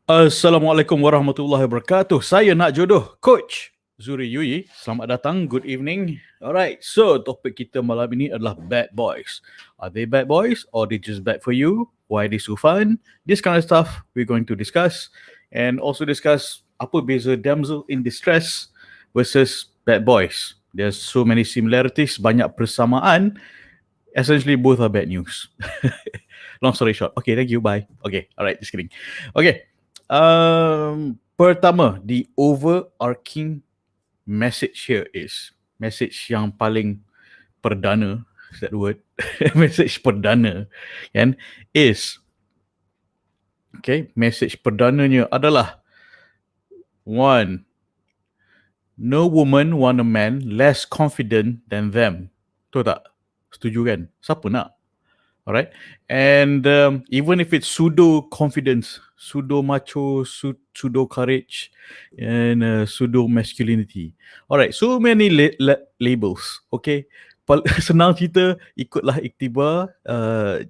Assalamualaikum warahmatullahi wabarakatuh. Saya nak jodoh, Coach Zuri Yui. Selamat datang, good evening. Alright, so topik kita malam ini adalah bad boys. Are they bad boys or they just bad for you? Why they so fun? This kind of stuff we're going to discuss, and also discuss apa beza damsel in distress versus bad boys. There's so many similarities, banyak persamaan. Essentially, both are bad news. Long story short. Okay, thank you. Bye. Okay, alright, just kidding. Okay. Pertama, the overarching message here is message yang paling perdana, is that the word? Message perdana, kan? Is okay. Message perdananya adalah one, no woman want a man less confident than them. Betul tak? Setuju kan? Siapa nak? Alright, and even if it's pseudo confidence, pseudo macho, pseudo courage, and pseudo masculinity. Alright, so many labels. Okay, senang cerita, ikutlah iktibar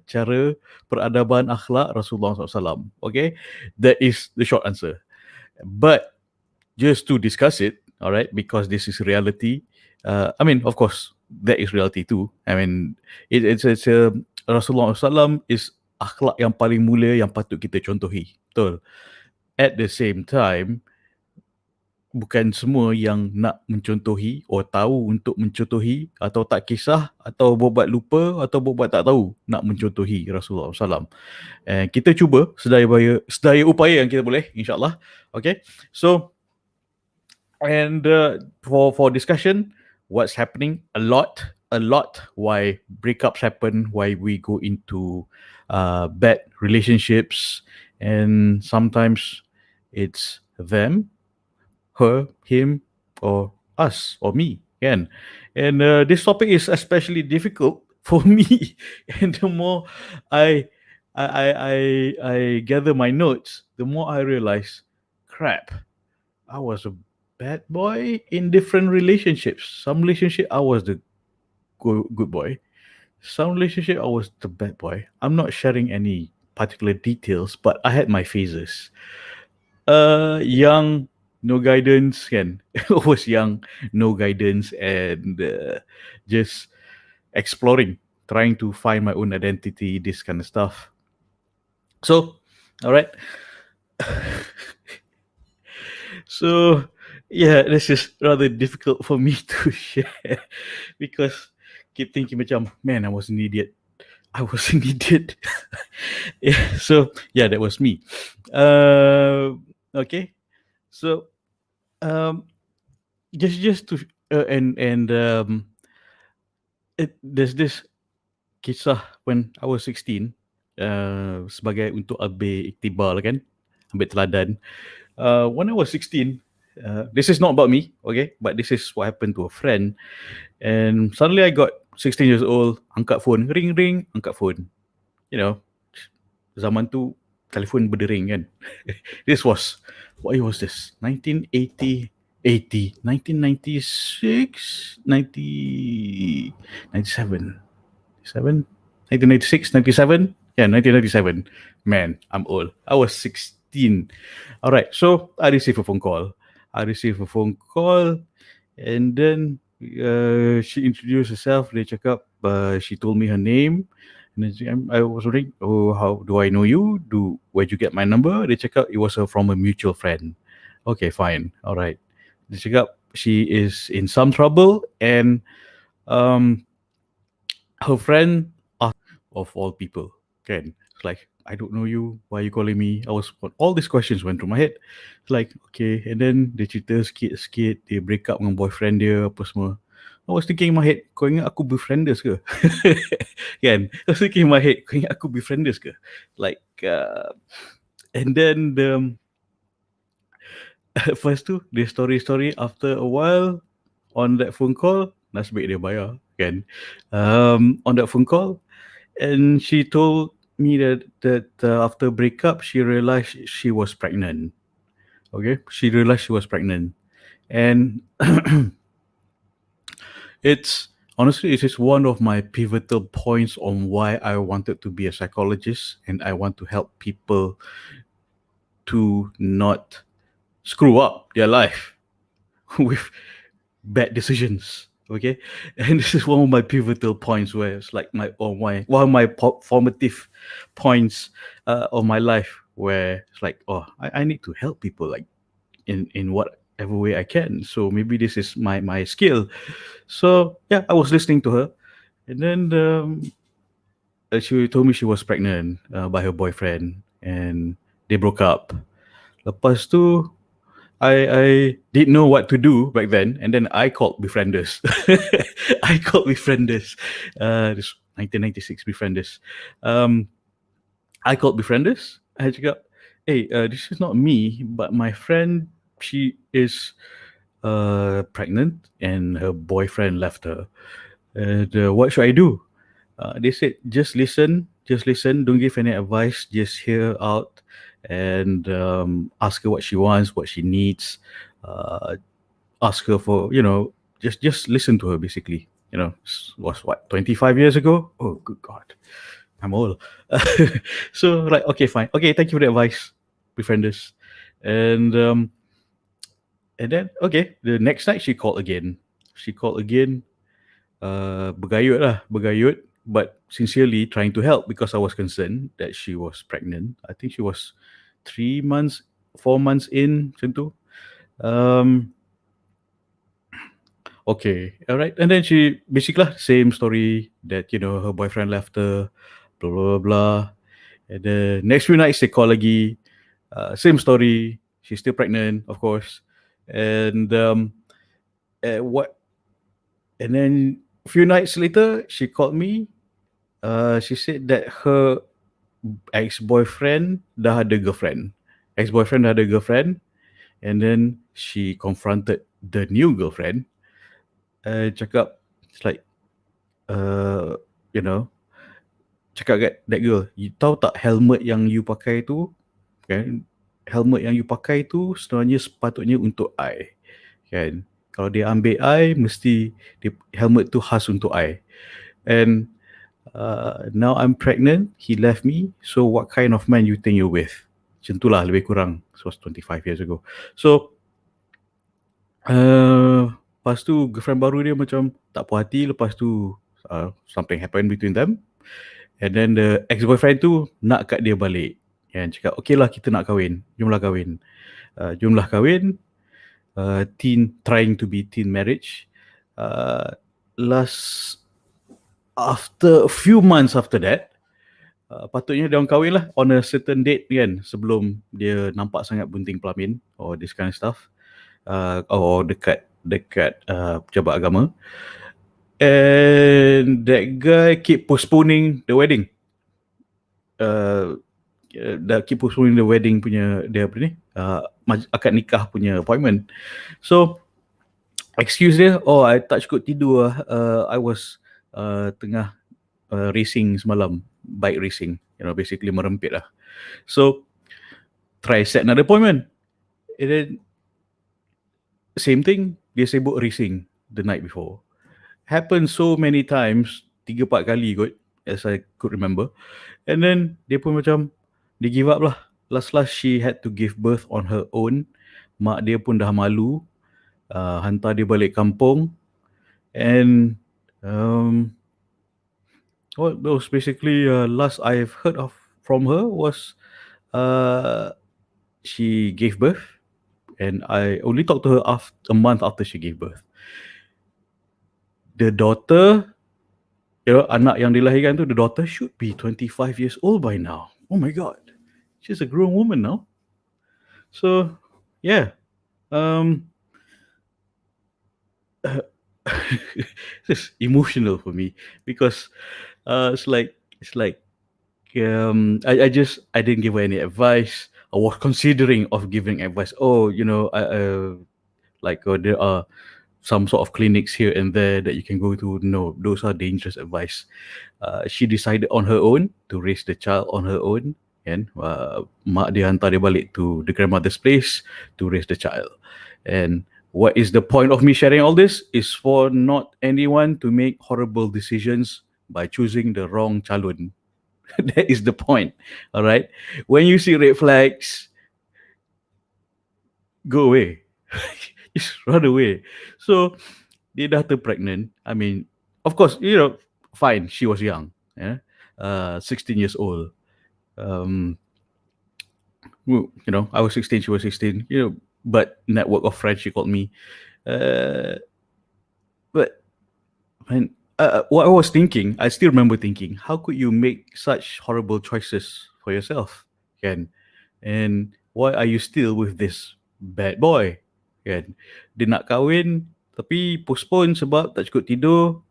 cara peradaban akhlak Rasulullah SAW. Okay, that is the short answer. But just to discuss it, alright, because this is reality. I mean, of course, that is reality too. I mean, it's Rasulullah SAW is akhlak yang paling mulia yang patut kita contohi. Betul. At the same time, bukan semua yang nak mencontohi atau tahu untuk mencontohi atau tak kisah atau buat lupa atau buat tak tahu nak mencontohi Rasulullah SAW. Kita cuba sedaya upaya yang kita boleh, insyaAllah. Okay. So, and for discussion, what's happening a lot why breakups happen, why we go into bad relationships, and sometimes it's them, her, him, or us, or me, kan? And this topic is especially difficult for me. And the more I gather my notes, the more I realize, crap, I was a bad boy in different relationships. Some relationship I was the good boy. Some relationship I was the bad boy. I'm not sharing any particular details, but I had my phases. Young, no guidance, kan? I was young, no guidance, and just exploring, trying to find my own identity, this kind of stuff. So, all right. So, yeah, this is rather difficult for me to share because keep thinking macam, man, I was an idiot. Yeah, so yeah, that was me. Okay, so just to there's this kisah when I was 16, sebagai untuk ambil iktibar kan, ambil teladan. When I was 16, this is not about me, okay, but this is what happened to a friend. And suddenly I got 16 years old, angkat phone, ring, angkat phone. You know, zaman tu telefon berdering kan. This was, what year was this? 1996, 97, 1996, 97? Yeah, 1997. Man, I'm old. I was 16. All right, so I received a phone call. And then she introduced herself. Dia cakap, she told me her name. And then I was wondering, oh, how do I know you? Where'd you get my number? Dia cakap, it was from a mutual friend. Okay, fine. All right. Dia cakap, she is in some trouble, and her friend, of all people, can. It's like, I don't know you, why are you calling me? All these questions went through my head. It's like, okay, and then dia cerita sikit, dia break up dengan boyfriend dia, apa semua. I was thinking in my head, kau ingat aku befrienders ke? Kan? I was thinking in my head, kau ingat aku befrienders ke? Like, and then first tu, the story after a while, on that phone call, nasib baik dia bayar, kan? On that phone call, and she told me that after breakup, she realized she was pregnant. Okay, she realized she was pregnant, and it's one of my pivotal points on why I wanted to be a psychologist, and I want to help people to not screw up their life with bad decisions. Okay, and this is one of my pivotal points where it's like one of my formative points of my life where it's like, oh, I need to help people like in whatever way I can. So maybe this is my skill. So yeah, I was listening to her, and then she told me she was pregnant by her boyfriend, and they broke up. Lepas tu, I didn't know what to do back then, and then I called Befrienders. I called Befrienders. This 1996 Befrienders. Um, I called Befrienders. I cakap, hey, this is not me, but my friend, she is pregnant, and her boyfriend left her. And what should I do? They said, just listen, don't give any advice, just hear out and ask her what she wants, what she needs. Uh, Ask her for, just listen to her basically. Was what, 25 years ago? Oh, good God. I'm old. So, like, okay, fine. Okay, thank you for the advice, befrienders. And then, okay, the next night she called again. She called again, bergayut, but sincerely trying to help because I was concerned that she was pregnant. I think she was 3 months, 4 months in, macam tu. Okay, all right. And then she basically same story that her boyfriend left her, blah blah blah. Blah. And the next few nights they call lagi, same story. She's still pregnant, of course. And what? And then a few nights later, she called me. She said that her ex-boyfriend dah ada girlfriend. Ex-boyfriend dah ada girlfriend, and then she confronted the new girlfriend. Cakap, it's like, uh, you know, cakap kat that girl, you tahu tak helmet yang you pakai tu, kan? Helmet yang you pakai tu sebenarnya sepatutnya untuk I, kan? Kalau dia ambil I, mesti helmet tu khas untuk I. And now I'm pregnant, he left me, so what kind of man you think you're with? Macam tu lah lebih kurang. This was 25 years ago. So, lepas tu girlfriend baru dia macam tak puas hati, lepas tu something happened between them. And then the ex-boyfriend tu nak kat dia balik. Yang cakap, okay lah kita nak kahwin, jomlah kahwin. Trying to be teen marriage. After a few months after that, patutnya dia orang kahwin lah on a certain date kan, sebelum dia nampak sangat bunting pelamin or this kind of stuff, or dekat pejabat agama. And that guy keep postponing the wedding. Keep postponing the wedding punya, dia apa ni, akad nikah punya appointment. So excuse dia, oh I tak cukup tidur lah, I was tengah racing semalam, bike racing, basically merempit lah. So try set another appointment, and then same thing, dia sibuk racing the night before. Happened so many times, 3-4 kali kot, as I could remember. And then dia pun macam, dia give up lah. Last she had to give birth on her own. Mak dia pun dah malu, hantar dia balik kampung. And what was basically last I've heard of from her was she gave birth, and I only talked to her a month after she gave birth. The daughter, anak yang dilahirkan tu, the daughter should be 25 years old by now. Oh my God, she's a grown woman now. So yeah, it's emotional for me because it's like I didn't give her any advice. I was considering of giving advice. Oh, there are some sort of clinics here and there that you can go to. No, those are dangerous advice. She decided on her own to raise the child on her own, and mak dia hantar dia balik to the grandmother's place to raise the child. And what is the point of me sharing all this? Is for not anyone to make horrible decisions by choosing the wrong calon. That is the point. All right. When you see red flags, go away. Just run away. So dia dah pregnant. I mean, of course, fine. She was young. Yeah, 16 years old. Um, I was 16. She was 16. But network of friends. She called me. Uh, but man, what I was thinking, I still remember thinking, how could you make such horrible choices for yourself? Kan? And why are you still with this bad boy? Kan? Dia nak kahwin, tapi postpone sebab tak cukup tidur,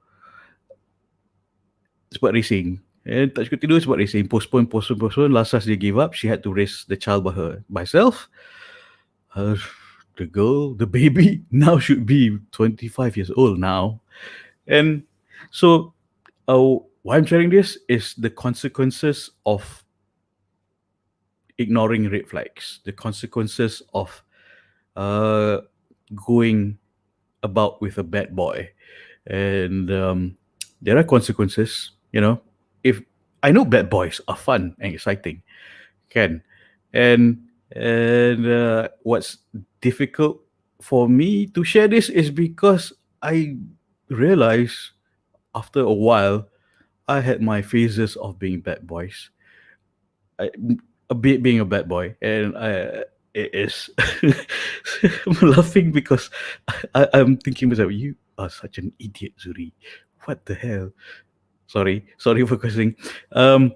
sebab racing. And tak cukup tidur sebab racing. Postpone. Last dia give up. She had to raise the child by herself. Uh, the girl, the baby, now should be 25 years old now. And so, why I'm sharing this is the consequences of ignoring red flags, the consequences of uh, going about with a bad boy. And there are consequences, If I know bad boys are fun and exciting, can. And what's difficult for me to share this is because I realize after a while I had my phases of being bad boys. I, a bit being a bad boy, and it is. I'm laughing because I'm thinking myself, you are such an idiot, Zuri. What the hell? Sorry for cursing. Um,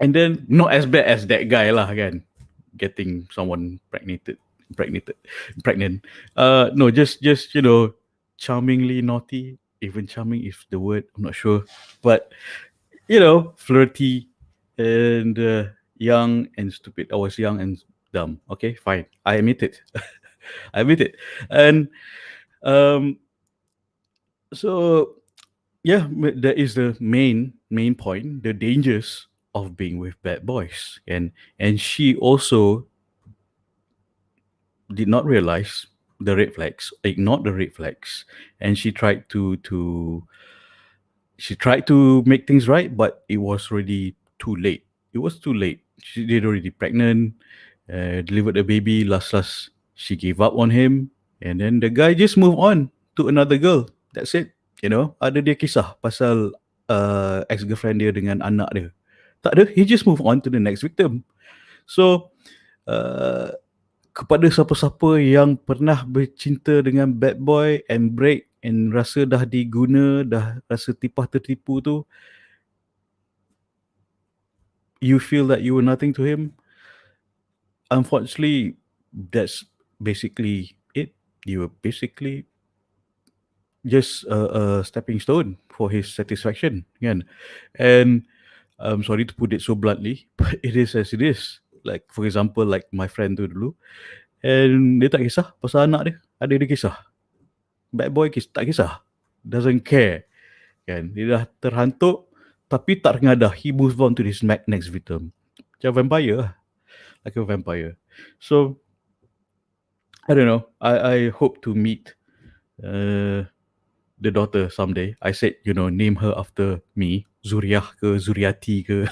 and then not as bad as that guy lah, kan? Getting someone pregnant. No, just charmingly naughty. Even charming, if the word, I'm not sure, but flirty and young and stupid. I was young and dumb. Okay, fine. I admit it. I admit it. And um, so yeah, that is the main point. The dangers of being with bad boys, and she also did not realize the red flags, ignored the red flags, and she tried to make things right, but it was already too late. It was too late. She did already pregnant, delivered a baby. Last, she gave up on him, and then the guy just moved on to another girl. That's it. Ada dia kisah pasal ex-girlfriend dia dengan anak dia. Tak ada. He just moved on to the next victim. So, uh, kepada siapa-siapa yang pernah bercinta dengan bad boy and break and rasa dah diguna, dah rasa tipah tertipu tu, you feel that you were nothing to him. Unfortunately, that's basically it. You were basically just a stepping stone for his satisfaction, kan? And I'm sorry to put it so bluntly, but it is as it is. Like, for example, like my friend tu dulu, and dia tak kisah pasal anak dia. Ada dia kisah. Bad boy tak kisah. Doesn't care. Kan? Dia dah terhantuk, tapi tak rengadah. He moves on to this next victim. Macam vampire lah. Like a vampire. So, I don't know. I hope to meet the daughter someday. I said, name her after me. Zuriah ke, Zuriati ke.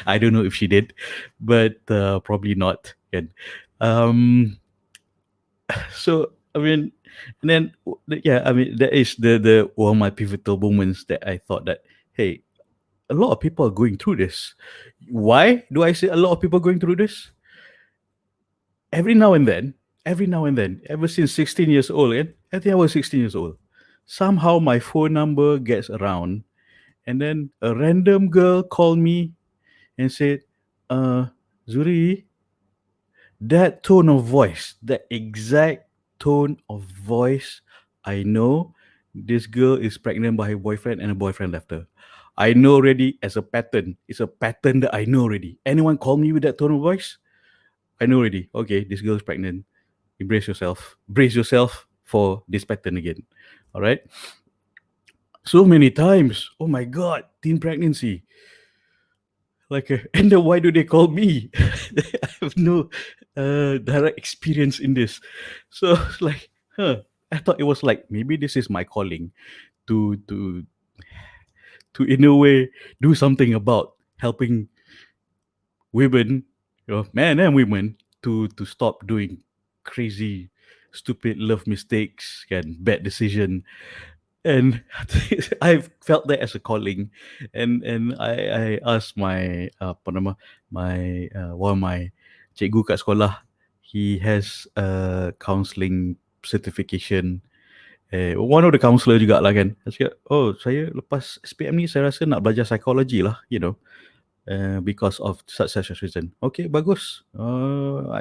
I don't know if she did, but probably not. Kan? So, I mean, and then, yeah, I mean, that is the one of my pivotal moments that I thought that, hey, a lot of people are going through this. Why do I say a lot of people going through this? Every now and then, ever since 16 years old, I think I was 16 years old, somehow my phone number gets around, and then a random girl called me and said, Zuri, that tone of voice, that exact tone of voice, I know this girl is pregnant by her boyfriend and her boyfriend left her. I know already as a pattern. It's a pattern that I know already. Anyone call me with that tone of voice? I know already. Okay, this girl is pregnant. Embrace yourself. Brace yourself for this pattern again. All right. So many times. Oh my God, teen pregnancy. Like, and then why do they call me? I have no direct experience in this. So it's like, I thought it was like maybe this is my calling to in a way do something about helping women, men and women to stop doing crazy, stupid love mistakes and bad decision. And I felt that as a calling, and I asked my apa nama my one of my cikgu kat sekolah. He has a counselling certification. One of the counselor juga lah kan. Saya cakap, oh saya lepas SPM ni saya rasa nak belajar psychology lah, because of such a reason. Okay, bagus.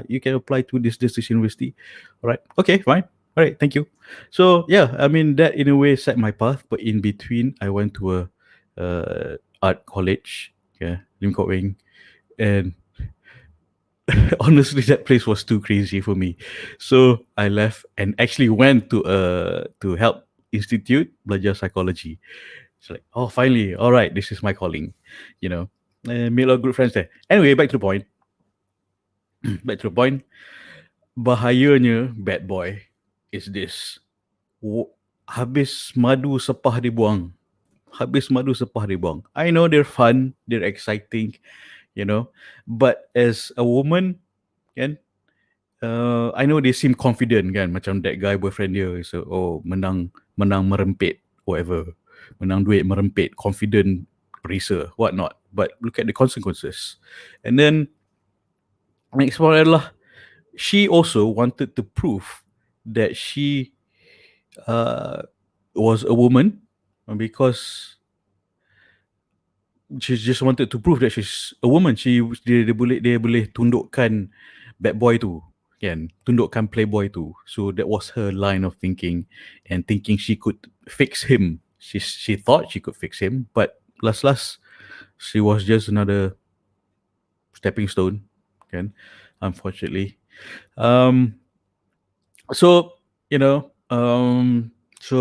You can apply to this university. All right. Okay, fine. All right, thank you. So yeah, I mean that in a way set my path. But in between, I went to a art college. Yeah, Lim Kok Wing, and honestly, that place was too crazy for me. So I left and actually went to Help Institute belajar psychology. It's like, oh, finally, all right, this is my calling, you know. Made a lot of good friends there. Anyway, back to the point. Back to the point. Bahayanya bad boy is this. Habis madu sepah dibuang. Habis madu sepah dibuang. I know they're fun, they're exciting, but as a woman, kan, I know they seem confident kan, macam that guy boyfriend dia, so menang merempit, whatever, menang duit merempit, confident, perisa, whatnot. But look at the consequences. And then next one adalah she also wanted to prove that she was a woman because she just wanted to prove that she's a woman. Dia boleh tundukkan bad boy tu, kan, tundukkan playboy tu. So that was her line of thinking, and thinking she could fix him. She thought she could fix him, but last she was just another stepping stone, kan, unfortunately. So so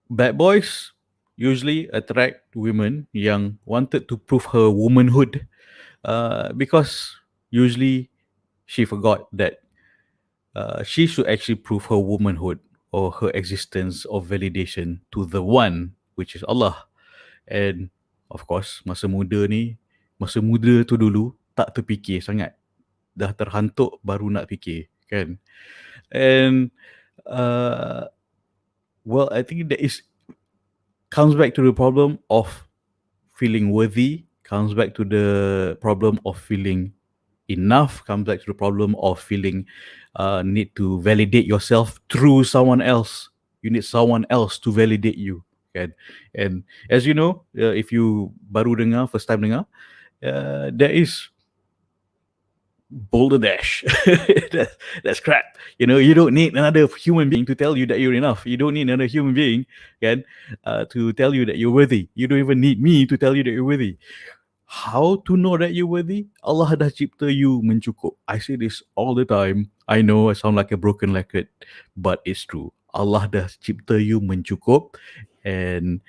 bad boys usually attract women yang wanted to prove her womanhood, because usually she forgot that she should actually prove her womanhood or her existence of validation to the one, which is Allah. And of course, masa muda tu dulu tak terfikir sangat. Dah terhantuk baru nak fikir, kan? And well, I think that comes back to the problem of feeling worthy, comes back to the problem of feeling enough, comes back to the problem of feeling need to validate yourself through someone else. You need someone else to validate you, kan? And as you know, if you baru dengar, first time dengar, there is Boulder Dash. That's crap. You don't need another human being to tell you that you're enough. You don't need another human being, kan, to tell you that you're worthy. You don't even need me to tell you that you're worthy. How to know that you're worthy? Allah dah cipta you mencukup. I say this all the time. I know I sound like a broken record, but it's true. Allah dah cipta you mencukup, and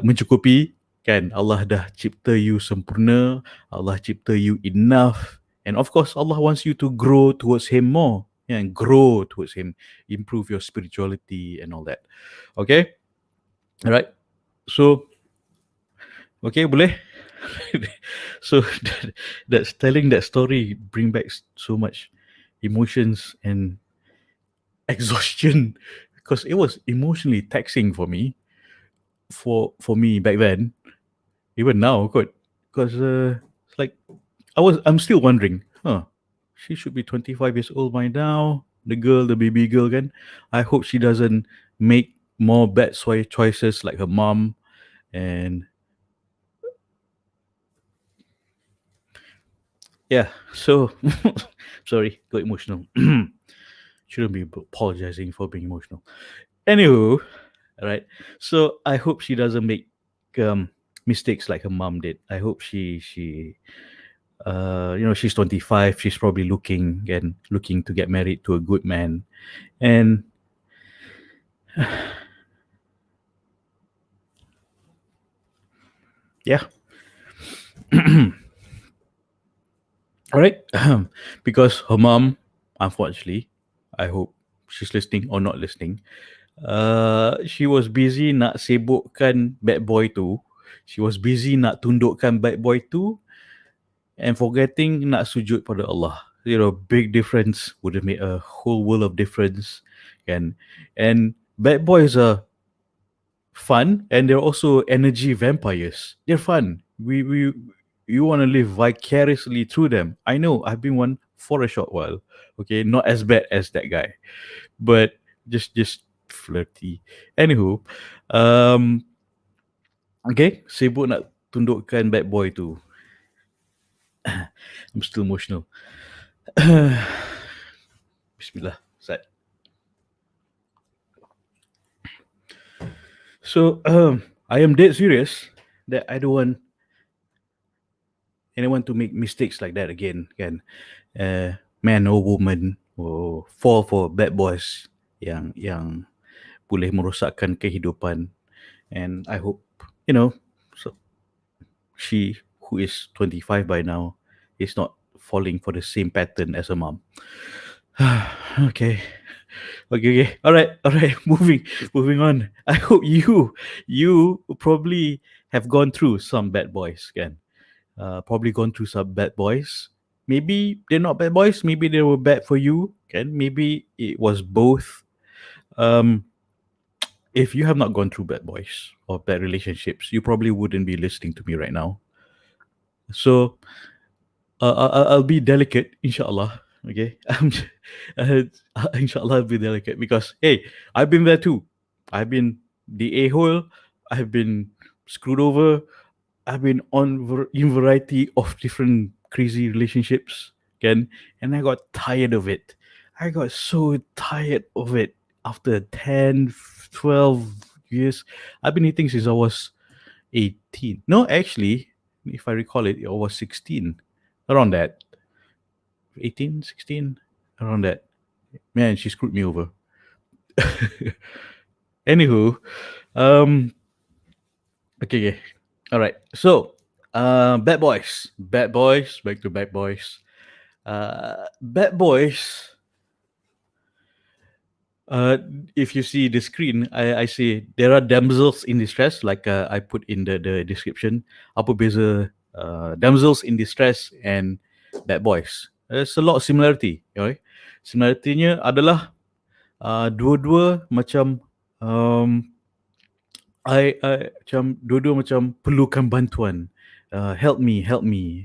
mencukupi, kan? Allah dah cipta you sempurna. Allah cipta you enough. And of course, Allah wants you to grow towards Him more. And grow towards Him. Improve your spirituality and all that. Okay? Alright. So, okay, boleh? So that's telling that story bring back so much emotions and exhaustion, because it was emotionally taxing for me, for me back then, even now, because it's like I'm still wondering, she should be 25 years old by now, the baby girl, kan. I hope she doesn't make more bad choices like her mom. And yeah, so sorry, got emotional. Shouldn't be apologizing for being emotional. Anywho, right. So I hope she doesn't make mistakes like her mom did. I hope she she's 25. She's probably looking to get married to a good man, and yeah. All right. Because her mom, unfortunately, I hope she's listening or not listening, she was busy nak sibukkan bad boy tu. She was busy nak tundukkan bad boy tu, and forgetting nak sujud pada Allah. big difference, would have made a whole world of difference. And and bad boys are fun, and they're also energy vampires. They're fun. We You want to live vicariously through them. I know, I've been one for a short while. Okay, not as bad as that guy, but just flirty. Anywho, um okay, sibuk nak tundukkan bad boy tu. I'm still emotional. Bismillah. Sad. So I am dead serious that I don't want anyone to make mistakes like that again. Can man or woman or fall for bad boys yang boleh merosakkan kehidupan. And I hope, you know, so she, who is 25 by now, is not falling for the same pattern as her mom. Okay. Okay. All right. Moving on. I hope you probably have gone through some bad boys, can. Probably gone through some bad boys. Maybe they're not bad boys. Maybe they were bad for you. Can. Maybe it was both. Um, if you have not gone through bad boys or bad relationships, you probably wouldn't be listening to me right now. So I'll be delicate, inshallah. Okay, uh, inshallah, I'll be delicate because hey, I've been there too. I've been the a hole. I've been screwed over. I've been on in variety of different crazy relationships, again, and I got tired of it. I got so tired of it after 10, 12 years. I've been eating since I was 18. No, actually, if I recall it, I was 16. Around that. 18, 16, around that. Man, she screwed me over. Anywho, um, okay, okay. All right. So, bad boys. Bad boys. Back to bad boys. Bad boys. Uh, if you see the screen, I see there are damsels in distress, like I put in the description. Apa beza damsels in distress and bad boys? There's a lot of similarity. Okay? Similarity-nya adalah dua-dua macam um, I macam dua-dua macam perlukan bantuan. Help me,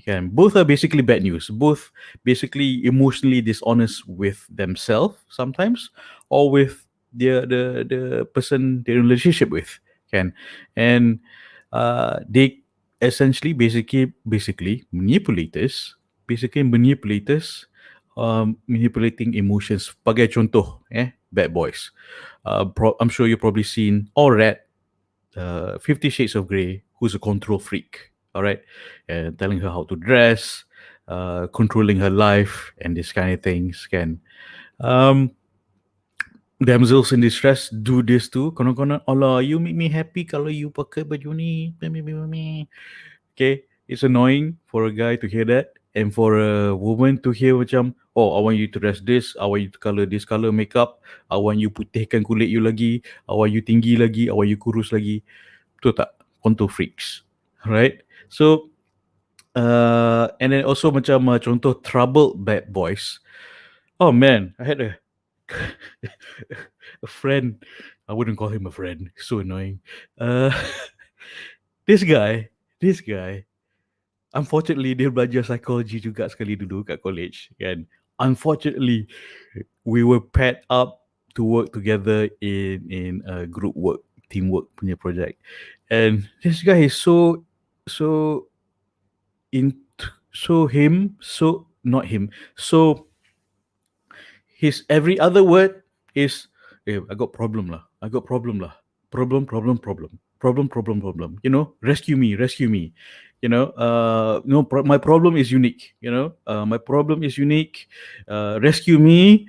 kan. Both are basically bad news. Both basically emotionally dishonest with themselves sometimes, or with the person they're in a relationship with, kan. And they essentially basically manipulators, manipulating emotions. Sebagai contoh, bad boys. I'm sure you've probably seen or read 50 Shades of Grey, who's a control freak, all right, and telling her how to dress, controlling her life, and this kind of things. Can um, damsels in distress do this too? Konon-konon, Allah, you make me happy kalau you pakai baju ni. Okay, it's annoying for a guy to hear that, and for a woman to hear macam, oh, I want you to dress this, I want you to color this color makeup, I want you putihkan kulit you lagi, I want you tinggi lagi, I want you kurus lagi. Betul tak? Contoh freaks. Right? So, and then also macam contoh troubled bad boys. Oh man, I had a a friend. I wouldn't call him a friend. So annoying. Uh, this guy, unfortunately dia belajar psychology juga sekali dulu kat college, kan. Unfortunately, we were paired up to work together in a group work, teamwork punya project. And this guy is so in so him so not him so his every other word is, I got problem lah, problem, rescue me, no, my problem is unique, my problem is unique, rescue me,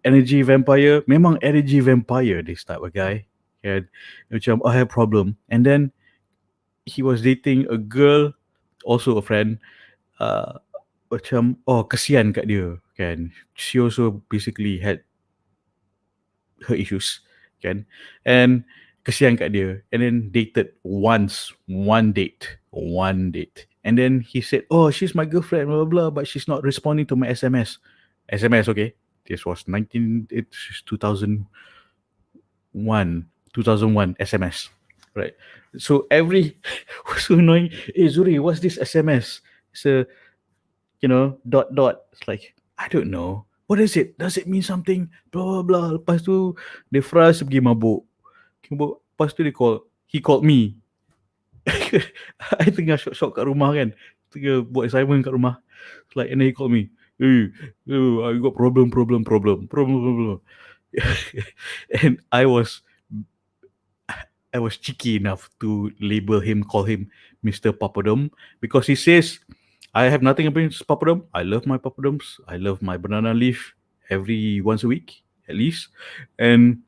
energy vampire, memang energy vampire, this type of guy, and macam I have problem. And then he was dating a girl, also a friend, uh, macam, oh, kesian kat dia, kan. She also basically had her issues, kan. And kesian kat dia, and then dated once, one date, And then he said, "Oh, she's my girlfriend, blah blah blah, but she's not responding to my SMS." SMS, okay. This was 2001 SMS, right? So every so annoying. Hey Zuri, what's this SMS? It's a dot dot. It's like I don't know. What is it? Does it mean something? Blah blah blah. Lepas tu dia frust pergi mabuk. Lepas tu he called me. I tengah short kat rumah kan. Tengah buat assignment kat rumah. It's like, and then he called me. Hey, I got problem. And I was cheeky enough to call him Mr. Papadum, because he says, I have nothing against papadum. I love my papadums. I love my banana leaf every once a week at least, and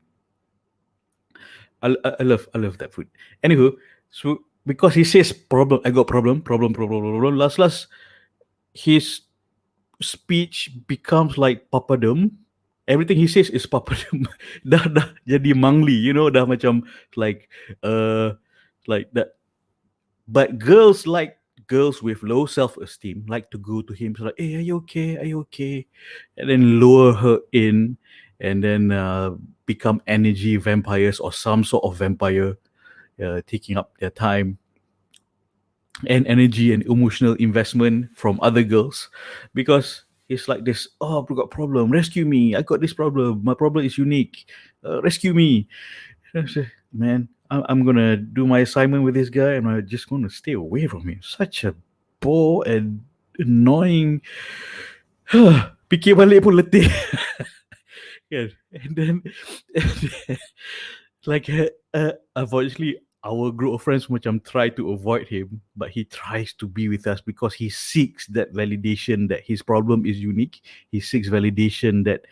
I love that food. Anywho, so because he says problem, I got problem. Last, his speech becomes like papadum. Everything he says is papadum. dah jadi mangli, dah macam like like that. But girls with low self-esteem like to go to him, so like, hey, are you okay? Are you okay? And then lure her in, and then become energy vampires or some sort of vampire, taking up their time and energy and emotional investment from other girls, because it's like this. Oh, I've got a problem. Rescue me. I got this problem. My problem is unique. Rescue me. I said, man, I'm gonna do my assignment with this guy, and I'm just gonna stay away from him. Such a bore and annoying. Fikir balik pun letih. Kan? And then, like, unfortunately, our group of friends macam try to avoid him, but he tries to be with us because he seeks that validation that his problem is unique. He seeks validation that,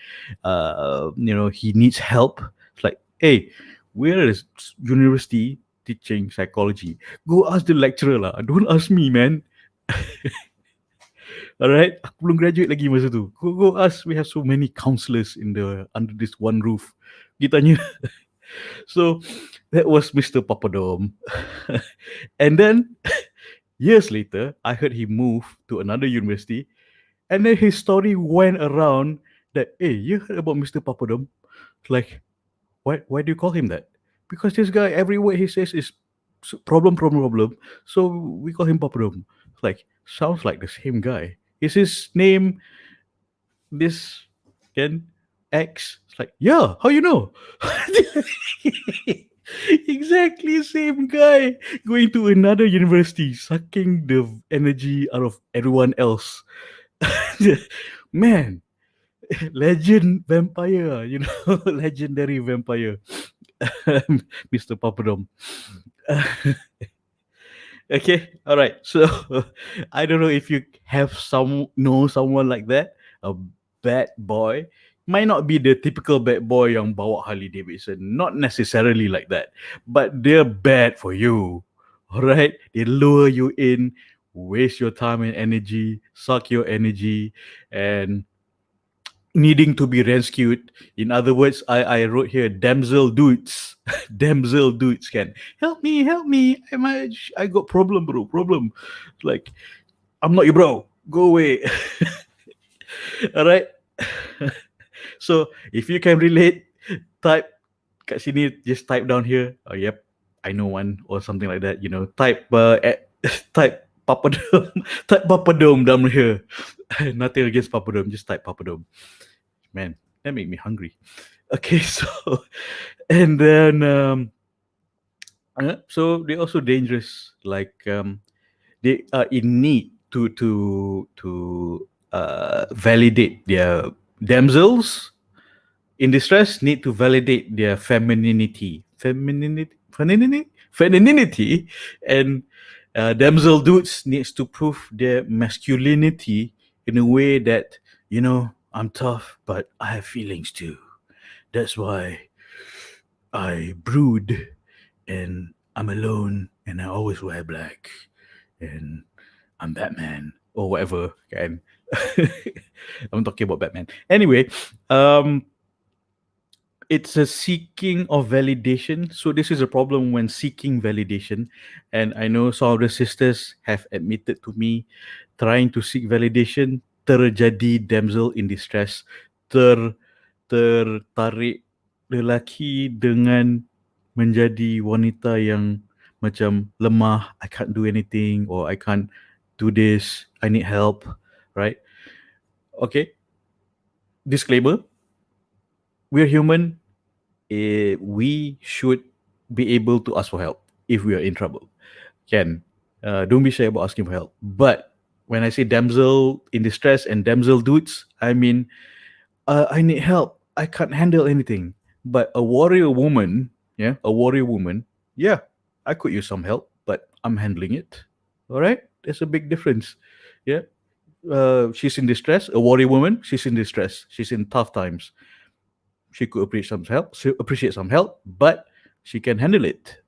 he needs help. It's like, hey, we're at a university teaching psychology. Go ask the lecturer lah. Don't ask me, man. Alright, aku belum graduate lagi masa tu. Go ask. We have so many counselors under this one roof. Kita tanya. So that was Mr. Papadom. And then years later, I heard he moved to another university, and then his story went around that, hey, you heard about Mr. Papadom? Like, why do you call him that? Because this guy, every word he says is problem. So we call him Papadom. Like, sounds like the same guy. Is his name this Ken X? It's like, yeah, how you know? Exactly same guy going to another university, sucking the energy out of everyone else. Man, legend vampire, legendary vampire, Mr. Papadom. Okay, all right. So I don't know if you know someone like that, a bad boy. Might not be the typical bad boy yang bawa Harley Davidson, not necessarily like that, but they're bad for you. All right, they lure you in, waste your time and energy, suck your energy, and needing to be rescued. In other words, I wrote here damsel dudes. Damsel dudes can help me. I got problem, bro. Problem. Like, I'm not your bro. Go away. All right. So if you can relate, type kat sini, just type down here. Oh, yep, I know one, or something like that. Type type papadom, type papadom down here. Nothing against papadom, just type papadom. Man, that made me hungry. Okay, so and then so they're also dangerous. Like, they are in need to validate their damsels in distress, need to validate their femininity, and damsel dudes needs to prove their masculinity in a way that, I'm tough, but I have feelings too. That's why I brood, and I'm alone, and I always wear black, and I'm Batman or whatever. And I'm talking about Batman. Anyway, it's a seeking of validation. So this is a problem when seeking validation. And I know some of the sisters have admitted to me trying to seek validation terjadi damsel in distress, ter tertarik lelaki dengan menjadi wanita yang macam lemah, I can't do anything, or I can't do this, I need help, right? Okay, disclaimer, we're human, we should be able to ask for help if we are in trouble. Can don't be shy about asking for help. But when I say damsel in distress and damsel dudes, I mean I need help. I can't handle anything. But a warrior woman, yeah, a warrior woman, yeah, I could use some help, but I'm handling it. All right, there's a big difference. Yeah, she's in distress. A warrior woman, she's in distress. She's in tough times. She could appreciate some help. She appreciate some help, but she can handle it.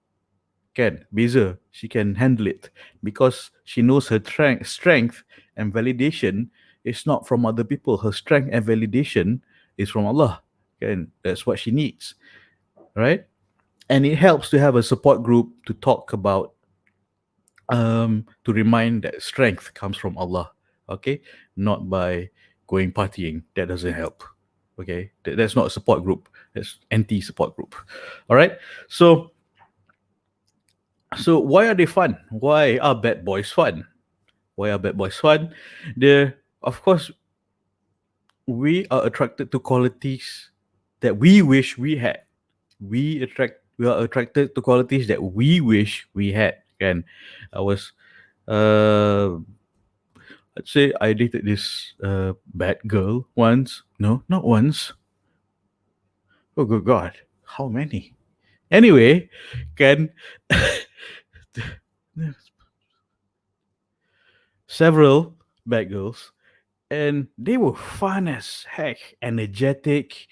Can Beza, she can handle it because she knows her strength and validation is not from other people. Her strength and validation is from Allah. Can that's what she needs, right? And it helps to have a support group to talk about, to remind that strength comes from Allah. Okay, not by going partying. That doesn't help. Okay, that's not a support group. That's anti-support group. All right. So why are they fun? Why are bad boys fun? Why are bad boys fun? The Of course we are attracted to qualities that we wish we had. We are attracted to qualities that we wish we had. And I was let's say I dated this bad girl once. No, not once. Oh good god. How many? Anyway, can several bad girls, and they were fun as heck, energetic,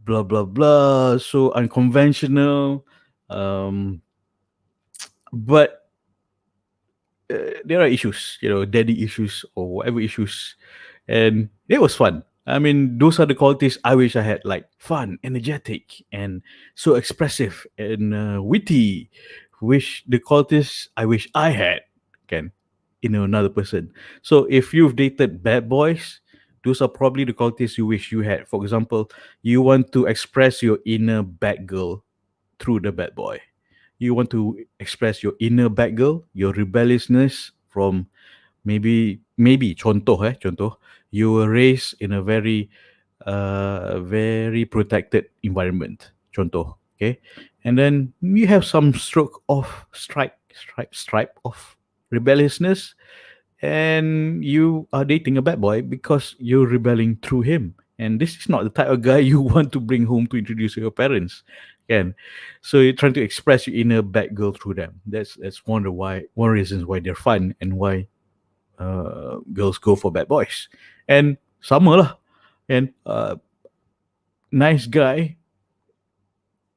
blah blah blah, so unconventional. Um, but there are issues, daddy issues or whatever issues, and it was fun. I mean, those are the qualities I wish I had, like fun, energetic, and so expressive and witty. Wish the qualities I wish I had, can in another person. So if you've dated bad boys, those are probably the qualities you wish you had. For example, you want to express your inner bad girl through the bad boy. You want to express your inner bad girl, your rebelliousness from maybe contoh, you were raised in a very protected environment, contoh, okay, and then you have some stroke of stripe of rebelliousness, and you are dating a bad boy because you're rebelling through him. And this is not the type of guy you want to bring home to introduce to your parents. Can So you're trying to express your inner bad girl through them. That's one reasons why they're fun and why girls go for bad boys. And sama lah. And nice guy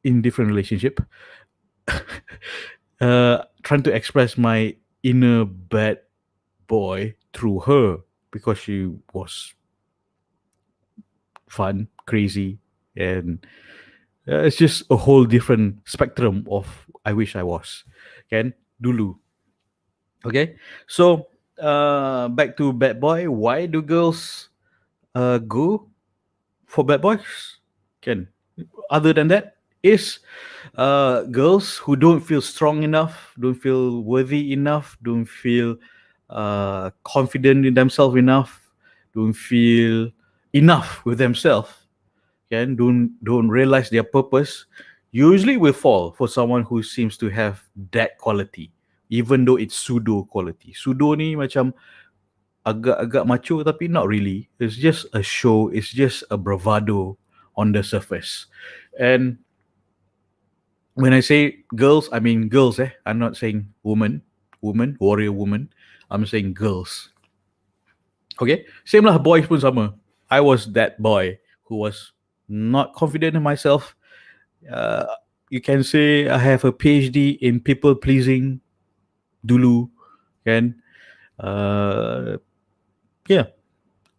in different relationship, trying to express my inner bad boy through her because she was fun, crazy, and it's just a whole different spectrum of I wish I was. Kan dulu. Okay, so back to bad boy. Why do girls go for bad boys? Can Other than that is girls who don't feel strong enough, don't feel worthy enough, don't feel confident in themselves enough, don't feel enough with themselves, don't realize their purpose, usually will fall for someone who seems to have that quality, even though it's pseudo quality. Pseudo ni macam agak-agak macho tapi not really. It's just a show, it's just a bravado on the surface. And when I say girls, I mean girls, I'm not saying warrior woman. I'm saying girls. Okay? Same lah, boys pun sama. I was that boy who was not confident in myself. Uh, you can say I have a PhD in people pleasing dulu, kan? Uh, yeah,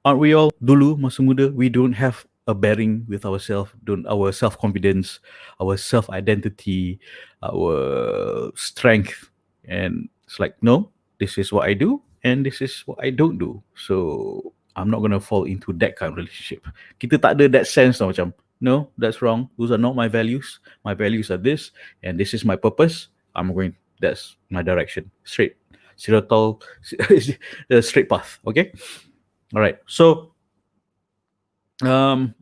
aren't we all dulu masa muda? We don't have a bearing with ourselves, don't our self confidence, our self identity, our strength, and it's like no, this is what I do, and this is what I don't do. So I'm not gonna fall into that kind of relationship. Kita tak ada that sense tau macam no, that's wrong. Those are not my values. My values are this, and this is my purpose. I'm going. That's my direction. Straight, straight, the straight path. Okay. All right. So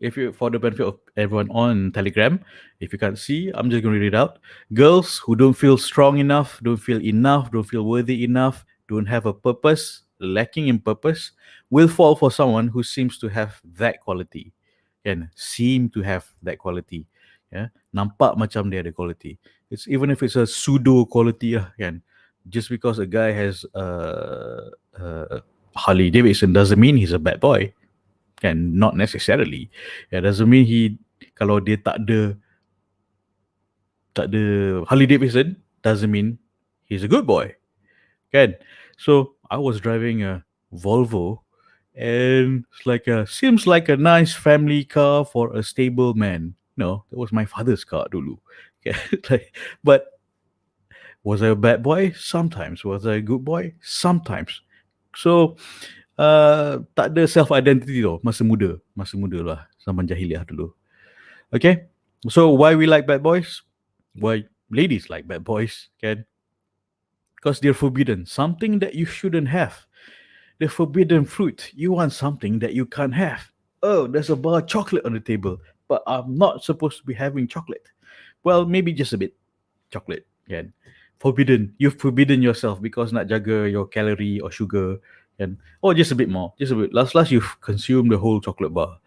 if you for the benefit of everyone on Telegram, if you can't see, I'm just gonna read it out. Girls who don't feel strong enough, don't feel worthy enough, don't have a purpose, lacking in purpose, will fall for someone who seems to have that quality. Can seem to have that quality. Yeah, nampak macam dia ada quality. It's even if it's a pseudo quality lah, kan. Just because a guy has Harley Davidson doesn't mean he's a bad boy. Kan, not necessarily. It doesn't mean kalau dia tak ada Harley Davidson doesn't mean he's a good boy. Kan? So I was driving a Volvo, and it's like seems like a nice family car for a stable man. No, that was my father's car dulu. Okay? But was I a bad boy? Sometimes. Was I a good boy? Sometimes. So tak ada self identity tau masa muda lah, zaman jahiliah dulu. Okay, so why we like bad boys, why ladies like bad boys, kan? Because they're forbidden, something that you shouldn't have. The forbidden fruit, you want something that you can't have. Oh, there's a bar of chocolate on the table, but I'm not supposed to be having chocolate. Well, maybe just a bit chocolate, kan? Forbidden, you've forbidden yourself because nak jaga your calorie or sugar, and or just a bit more, just a bit. Last you've consumed the whole chocolate bar.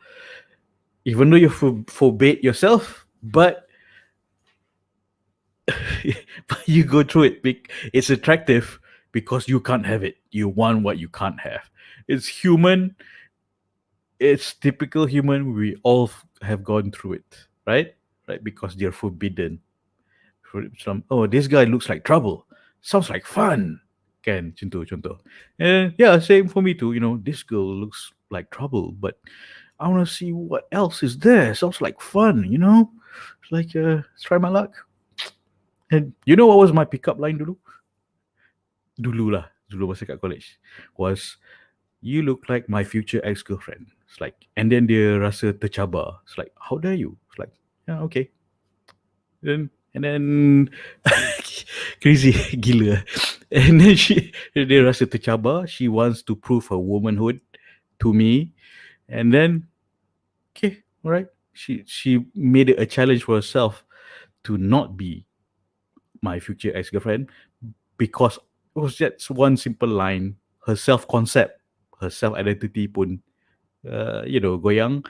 Even though you forbade yourself, but you go through it. It's attractive because you can't have it. You want what you can't have. It's human. It's typical human. We all have gone through it, right? Right, because they're forbidden. Oh, this guy looks like trouble. Sounds like fun. Kan, contoh. And yeah, same for me too. This girl looks like trouble, but I want to see what else is there. Sounds like fun. It's like let's try my luck. And you know what was my pickup line dulu? Dulu masa kat college. Was, you look like my future ex-girlfriend. It's like, and then dia rasa tercabar. It's like, how dare you? It's like, yeah, okay. And then crazy, gila. And then dia rasa tercabar. She wants to prove her womanhood to me. And then, okay, all right. She made it a challenge for herself to not be my future ex-girlfriend because it was just one simple line. Her self-concept, her self-identity pun, goyang.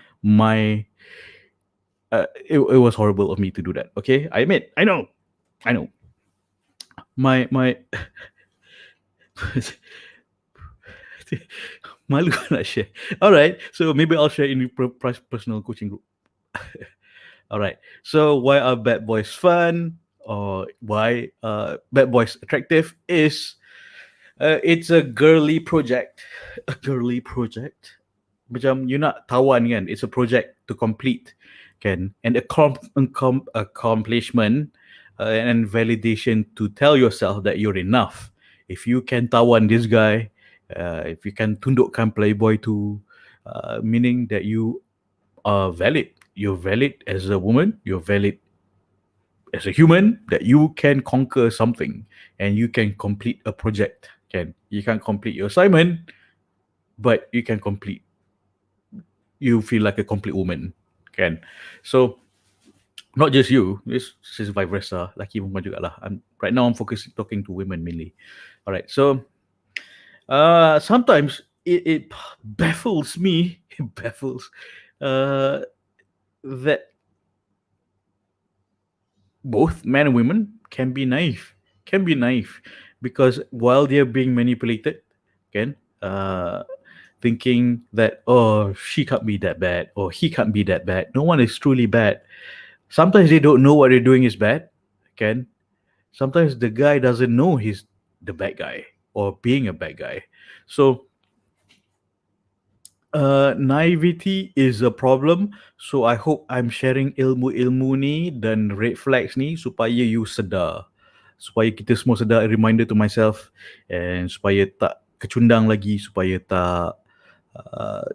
It was horrible of me to do that. Okay, I admit, I know. My malu nak share. All right, so maybe I'll share in personal coaching group. All right, so why are bad boys fun, or why bad boys attractive is it's a girly project. Macam you nak tawan kan, it's a project to complete, kan, and accomplishment and validation to tell yourself that you're enough. If you can tawan this guy, if you can tundukkan playboy to, meaning that you are valid. You're valid as a woman. You're valid as a human. That you can conquer something and you can complete a project. You can't complete your assignment, but you can complete. You feel like a complete woman, kan? So not just you, this is vice versa. Laki perempuan juga lah. Right now I'm talking to women mainly. All right, so sometimes it baffles me. It baffles that both men and women can be naive. Because while they're being manipulated, thinking that, oh, she can't be that bad, or he can't be that bad. No one is truly bad. Sometimes they don't know what they're doing is bad. Sometimes the guy doesn't know he's the bad guy or being a bad guy. So Naivety is a problem. So I hope I'm sharing ilmu-ilmu ni dan red flags ni supaya you sedar. Supaya kita semua sedar, a reminder to myself, and supaya tak kecundang lagi, supaya tak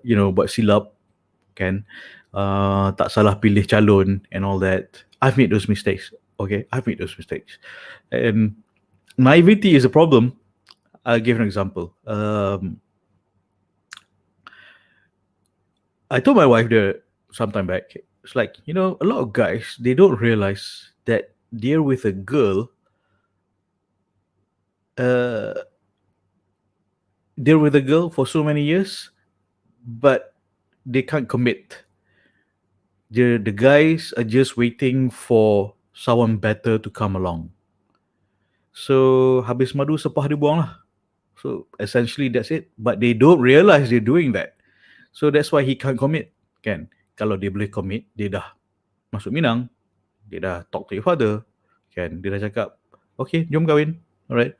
buat silap, kan, tak salah pilih calon and all that. I've made those mistakes. Okay, I've made those mistakes, and naivety is a problem. I'll give an example. I told my wife there sometime back. It's like, a lot of guys, they don't realize that they're with a girl. Uh, they're with a girl for so many years, but they can't commit. The guys are just waiting for someone better to come along. So habis madu sepah dibuang lah. So essentially that's it. But they don't realize they're doing that. So that's why he can't commit. Kan? Kalau dia boleh commit, dia dah masuk Minang, dia dah talk to your father, kan? Dia dah cakap, okay, jom kahwin. Alright.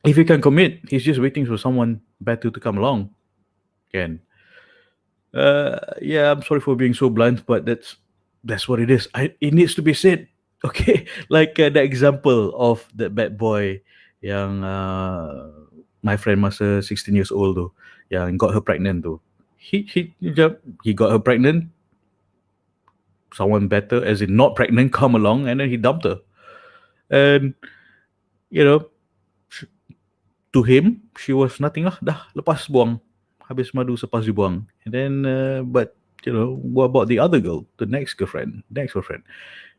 If he can commit, he's just waiting for someone better to come along. Kan? Yeah, I'm sorry for being so blunt, but that's what it is. It needs to be said. Okay, like the example of that bad boy yang my friend masa 16 years old tu, yang got her pregnant tu. He got her pregnant. Someone better, as in not pregnant, come along, and then he dumped her. And you know, to him, she was nothing lah. Dah lepas buang, habis madu sepas dibuang. And then, but what about the other girl, the next girlfriend,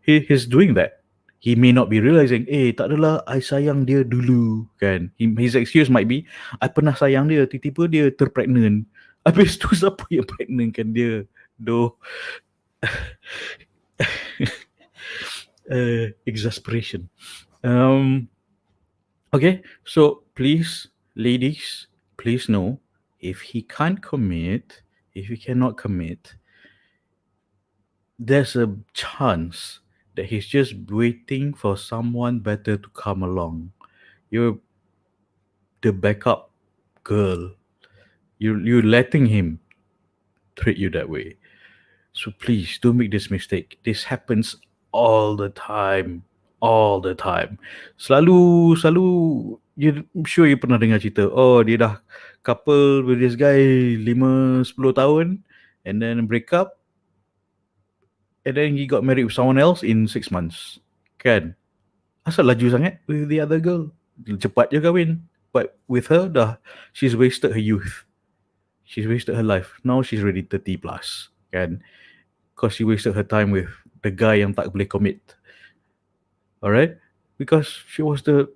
He's doing that. He may not be realizing, tak adalah I sayang dia dulu, kan. His excuse might be, I pernah sayang dia, tiba-tiba dia terpregnant. Habis tu siapa yang pregnant kan dia? Doh. Exasperation. Okay, so please, ladies, please know, if he cannot commit, there's a chance that he's just waiting for someone better to come along. You're the backup girl. You're letting him treat you that way. So please don't make this mistake. This happens all the time. All the time. Selalu I'm sure you pernah dengar cerita, oh dia dah couple with this guy 5-10 tahun, and then break up, and then he got married with someone else in 6 months. Kan? Asal laju sangat with the other girl. Cepat je kahwin. But with her, she's wasted her youth. She's wasted her life. Now she's already 30 plus. Kan? Because she wasted her time with the guy yang tak boleh commit. Alright? Because she was the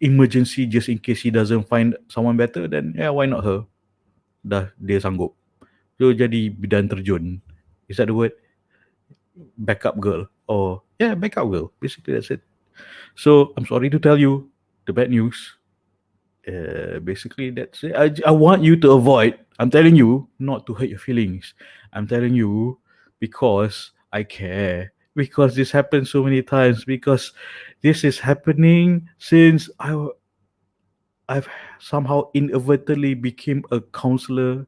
emergency just in case he doesn't find someone better, then yeah, why not her? Dah dia sanggup. So jadi bidan terjun. Is that the word? Backup girl. Or yeah, backup girl. Basically that's it. So I'm sorry to tell you the bad news. Basically that's it. I want you to avoid. I'm telling you not to hurt your feelings. I'm telling you because I care. Because this happens so many times. Because this is happening since I've somehow inadvertently became a counselor.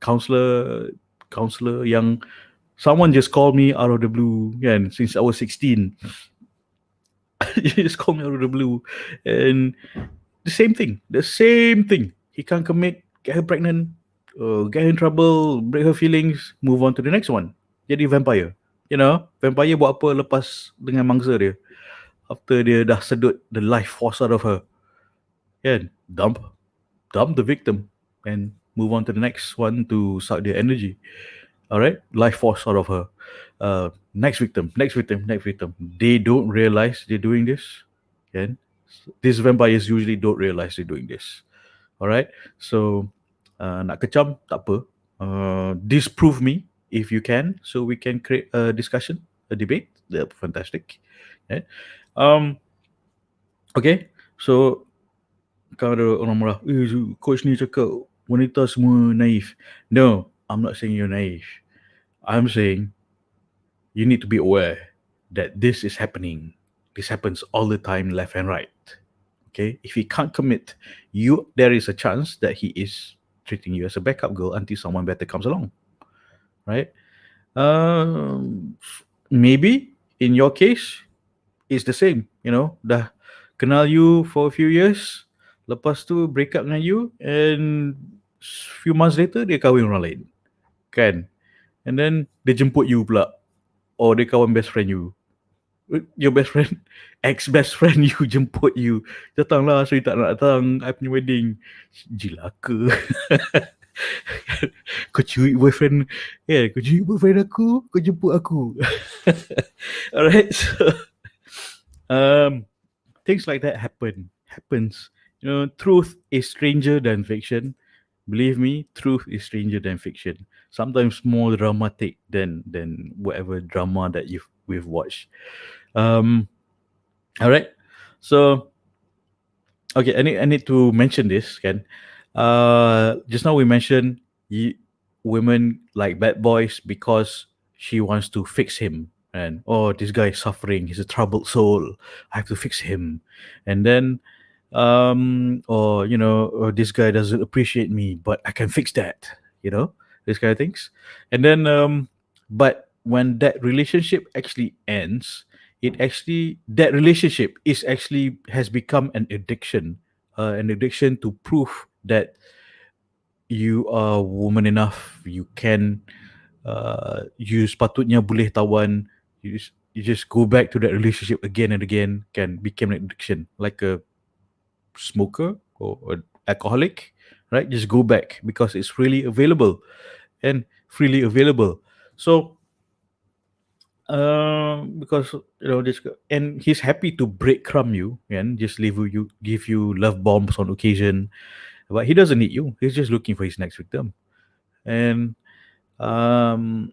Counselor yang someone just called me out of the blue. Yeah, since I was 16. You just called me out of the blue, and the same thing. He can't commit, get her pregnant, get her in trouble, break her feelings, move on to the next one. Jadi vampire. Vampire buat apa lepas dengan mangsa dia? After dia dah sedut the life force out of her. Kan? Dump the victim and move on to the next one to suck their energy. Alright? Life force out of her. Next victim. They don't realize they're doing this. Kan? These vampires usually don't realize they're doing this. Alright? So, nak kecam, tak apa. Disprove me if you can, so we can create a discussion, a debate. That's fantastic. Okay? Okay? So, kalau ada orang marah, coach ni cakap wanita semua naif. No, I'm not saying you're naive. I'm saying you need to be aware that this is happening. This happens all the time, left and right. Okay? If he can't commit, there is a chance that he is treating you as a backup girl until someone better comes along, right? Um, Maybe in your case, it's the same. Dah kenal you for a few years, lepas tu break up dengan you, and few months later dia kahwin orang lain, kan? And then dia jemput you pula, or dia kawan best friend you. Your best friend, ex best friend you jemput you, datanglah, sorry tak nak datang I punya wedding. Jelaka. Kau curi boyfriend, kau curi boyfriend aku, kau jemput aku. Alright, so things like that happens. Truth is stranger than fiction. Believe me, truth is stranger than fiction. Sometimes more dramatic than whatever drama that we've watched. All right. So okay, I need to mention this, Ken. Just now we mentioned women like bad boys because she wants to fix him, and this guy is suffering. He's a troubled soul. I have to fix him, and then or this guy doesn't appreciate me, but I can fix that. This kind of things, and then but when that relationship actually ends, that relationship is actually has become an addiction to prove that you are woman enough. You can you sepatutnya boleh tawan. You just go back to that relationship again and again, can become an addiction, like a smoker or an alcoholic, right? Just go back because it's really available and freely available. So because this, and he's happy to breadcrumb you and just give you love bombs on occasion, but he doesn't need you. He's just looking for his next victim, and um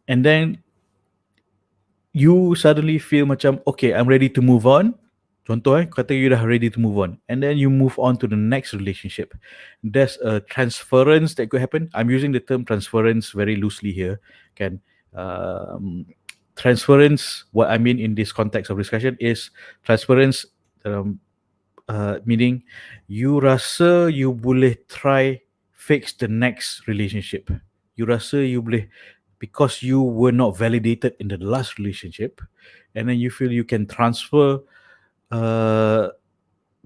and then you suddenly feel macam, okay, I'm ready to move on. Contoh kata you dah ready to move on, and then you move on to the next relationship. There's a transference that could happen. I'm using the term transference very loosely here. Can transference, what I mean in this context of discussion is transference, meaning you rasa you boleh try fix the next relationship. You rasa you boleh, because you were not validated in the last relationship, and then you feel you can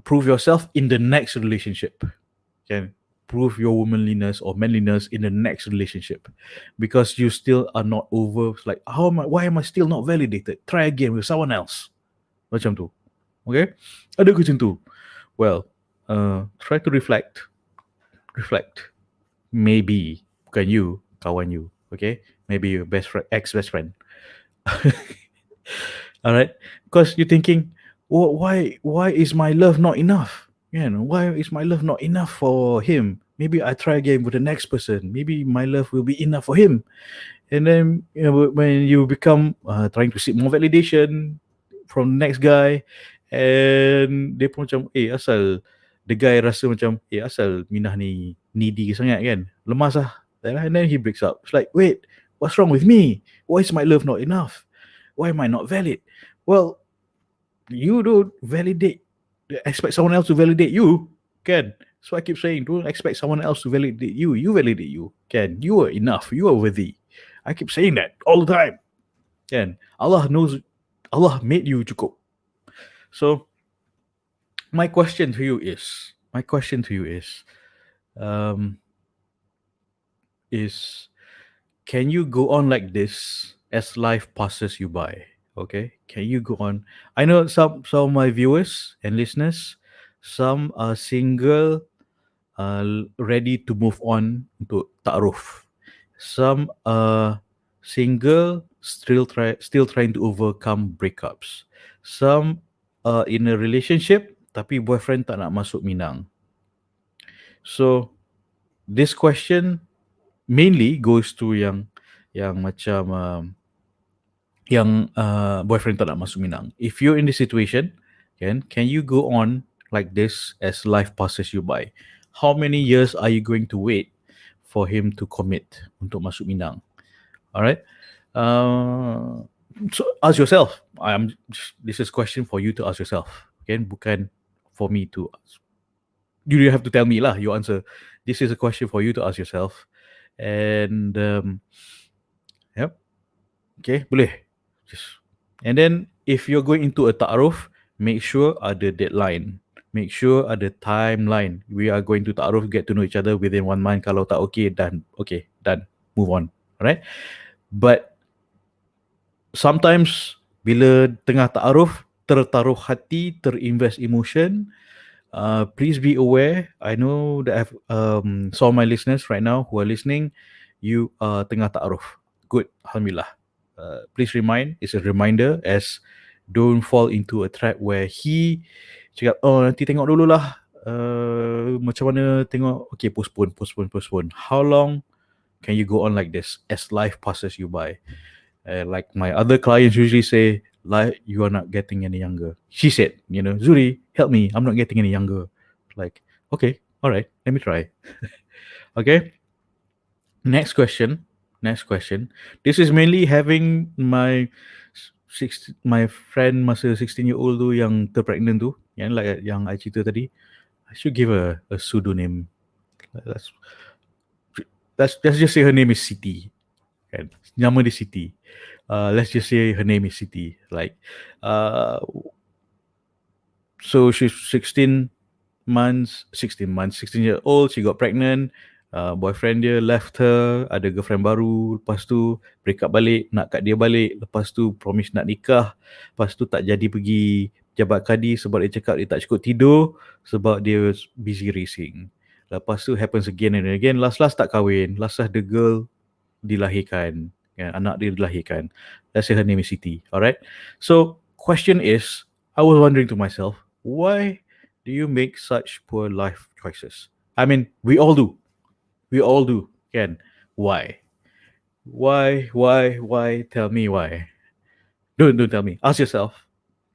prove yourself in the next relationship. Can prove your womanliness or manliness in the next relationship, because you still are not over. Like, why am I still not validated? Try again with someone else. Macam tu. Okay? Ada ke macam tu? Well, try to reflect. Maybe bukan you, kawan you. Okay? Maybe your ex-best friend. All right, because you're thinking, why is my love not enough? Why is my love not enough for him? Maybe I try again with the next person. Maybe my love will be enough for him. And then when you become trying to seek more validation from the next guy, and dia pun macam, asal the guy rasa macam, asal Minah ni needy sangat kan, lemas lah. And then he breaks up. It's like, wait, what's wrong with me? Why is my love not enough? Why am I not valid? Well, you don't expect someone else to validate you, can. So I keep saying, don't expect someone else to validate you. You validate you, can. You are enough. You are worthy. I keep saying that all the time, can. Allah knows. Allah made you cukup. So my question to you is, can you go on like this as life passes you by? Okay, can you go on? I know some of my viewers and listeners, some are single, ready to move on untuk ta'aruf. Some are single, still trying to overcome breakups. Some are in a relationship tapi boyfriend tak nak masuk Minang. So this question mainly goes to yang macam yang boyfriend tak nak masuk Minang. If you're in this situation, can you go on like this as life passes you by? How many years are you going to wait for him to commit untuk masuk Minang? Alright. So ask yourself. This is a question for you to ask yourself. Okay, bukan for me to ask. You don't have to tell me lah. Your answer. This is a question for you to ask yourself. And yep. Okay, boleh. Just and then if you're going into a ta'aruf, make sure ada deadline. Make sure ada timeline. We are going to ta'aruf, get to know each other within 1 month. Kalau tak okay, done. Okay, done. Move on. Alright? But sometimes bila tengah ta'aruf, tertaruh hati, terinvest emotion, please be aware. I know that I've saw my listeners right now who are listening. You are tengah ta'aruf. Good, alhamdulillah. Please remind. It's a reminder as don't fall into a trap where he cakap, oh nanti tengok dulu lah. Macam mana tengok. Okay, postpone. How long can you go on like this as life passes you by? Like my other clients usually say, like, you are not getting any younger. She said, Zuri, help me. I'm not getting any younger. Like, okay, all right, let me try. Okay. Next question. This is mainly having my friend masa 16-year-old tu yang terpregnant tu, yang I cerita tadi. I should give a pseudonym. Let's just say her name is Siti. Kan? Nama dia Siti. Let's just say her name is Siti. Like, so she's 16 years old. She got pregnant. Boyfriend dia left her, ada girlfriend baru. Lepas tu break up balik, nak kat dia balik. Lepas tu promise nak nikah. Lepas tu tak jadi pergi jabat kadi sebab dia cakap dia tak cukup tidur sebab dia busy racing. Lepas tu happens again and again. Last tak kahwin. Last the girl dilahirkan. Anak dia dilahirkan. Let's say her name is Siti. Alright. So question is, I was wondering to myself, why do you make such poor life choices? I mean, we all do. Kan? Why? Tell me why. Don't tell me. Ask yourself.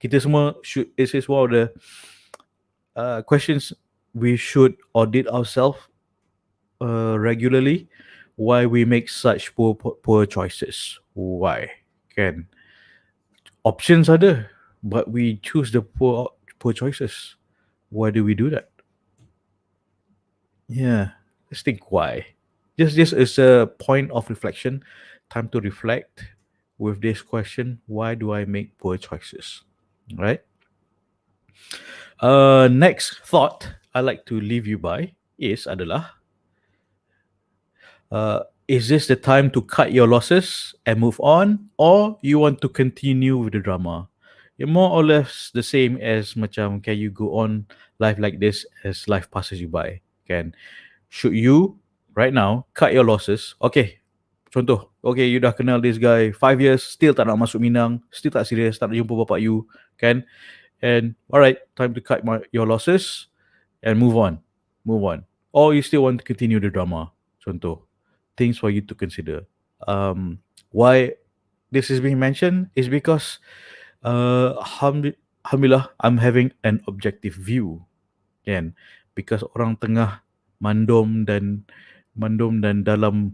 Kita semua should. This is one of the questions we should audit ourselves regularly. Why we make such poor choices? Why? Kan? Options ada, but we choose the poor choices. Why do we do that? Yeah. Let's think why. Just as a point of reflection, time to reflect with this question: why do I make poor choices? Right? Next thought I like to leave you by adalah, is this the time to cut your losses and move on, or you want to continue with the drama? You're more or less the same as macam, can you go on life like this as life passes you by? Can should you right now cut your losses? Okay, contoh, okay, you dah kenal this guy 5 years, still tak nak masuk Minang, still tak serious, tak nak jumpa bapak you, kan? And alright, time to cut your losses and move on. Or you still want to continue the drama? Contoh, things for you to consider. Why this is being mentioned is because alhamdulillah, I'm having an objective view, kan? Because orang tengah mandom dan dalam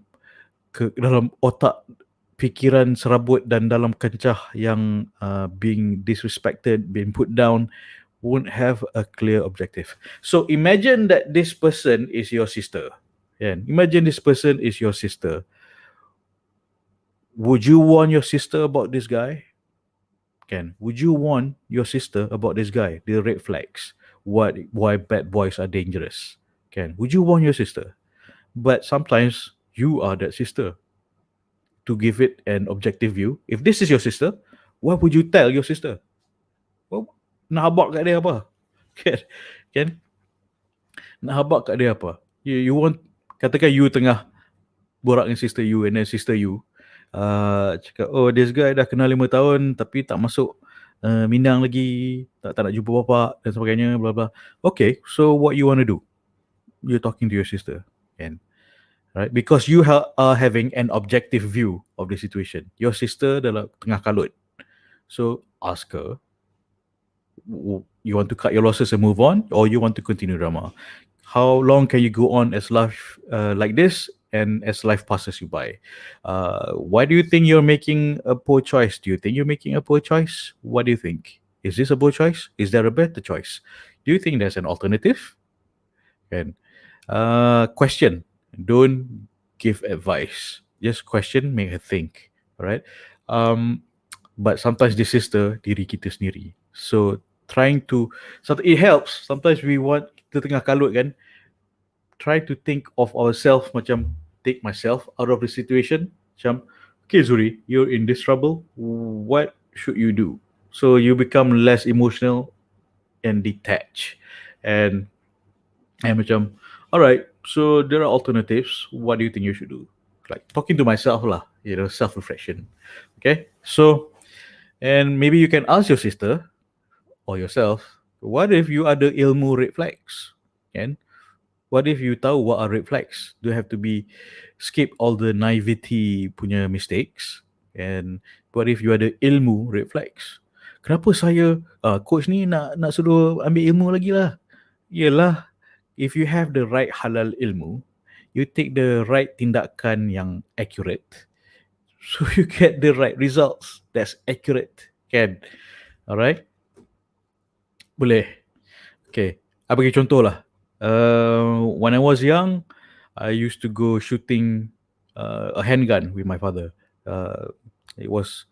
otak, fikiran serabut dan dalam kencah yang being disrespected, being put down, won't have a clear objective. So imagine that this person is your sister. Imagine this person is your sister. Would you warn your sister about this guy? Would you warn your sister about this guy? The red flags. Why bad boys are dangerous? Would you warn your sister? But sometimes you are that sister. To give it an objective view, if this is your sister, what would you tell your sister? Well, nak habak kat dia apa? Kan? Nak habak kat dia apa? You want, katakan you tengah borak dengan sister you, and then sister you cakap, oh, this guy dah kenal 5 tahun tapi tak masuk Minang lagi, tak nak jumpa bapak dan sebagainya, bla bla. Okay, so what you want to do? You're talking to your sister, kan? Right? Because you are having an objective view of the situation. Your sister dalam tengah kalut. So ask her, you want to cut your losses and move on, or you want to continue drama? How long can you go on as life like this, and as life passes you by? Why do you think you're making a poor choice? Do you think you're making a poor choice? What do you think? Is this a poor choice? Is there a better choice? Do you think there's an alternative? Kan? Question. Don't give advice. Just question, make her think. Alright? But sometimes this is the diri kita sendiri. So trying to, it helps. Sometimes we want, kita tengah kalut kan, try to think of ourselves, macam take myself out of the situation. Macam, okay Zuri, you're in this trouble. What should you do? So you become less emotional and detached. And macam, alright, so there are alternatives. What do you think you should do? Like talking to myself lah, self-reflection. Okay, so, and maybe you can ask your sister or yourself, what if you ada ilmu red flags? Kan? What if you tahu what are red flags? Do you have to be skip all the naivety punya mistakes? And what if you ada ilmu red flags? Kenapa saya coach ni nak suruh ambil ilmu lagi lah? Yelah, if you have the right halal ilmu, you take the right tindakan yang accurate, so you get the right results that's accurate. Kan? Alright? Boleh. Okay. I bagi contoh lah. When I was young, I used to go shooting a handgun with my father. It was